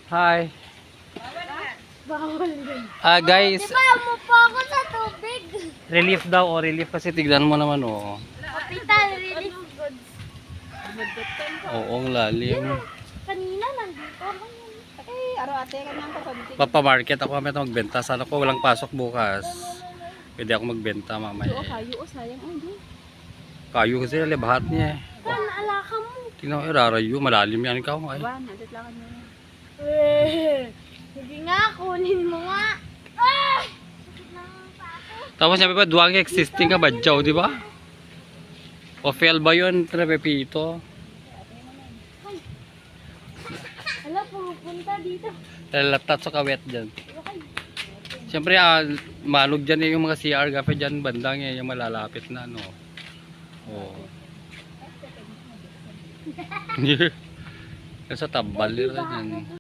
Hi. Bawal din. Guys, Di ba mo po ako sa tubig? relief daw o relief kasi tignan mo naman Kapital, relief goods. Oo, ang lalim. Kanina nandito. Eh, araw ate, kanyang kapamiti. Papamarket ako kami magbenta. Sana ko walang pasok bukas. Pwede ako magbenta mamaya. Kayo, sayang. Ay, di. Kayo kasi labahat niya eh. Kan, alaka mo. Tingnan ko, rarayo. Malalim yan ikaw. Ay. Wan, natit lang nyo. Sige nga, kunin mo nga. Ah! Sakit na ang pako. Tapos sabi pa, duwag existing ka ba? Diyaw, di ba? O fail ba yun? Pepito. Ala, pupunta dito. Lalatat sa kawet dyan. Siyempre, malog dyan eh, yung mga CR gafe dyan bandang eh, yung malalapit na ano. Oh. Sa tabal nila yan.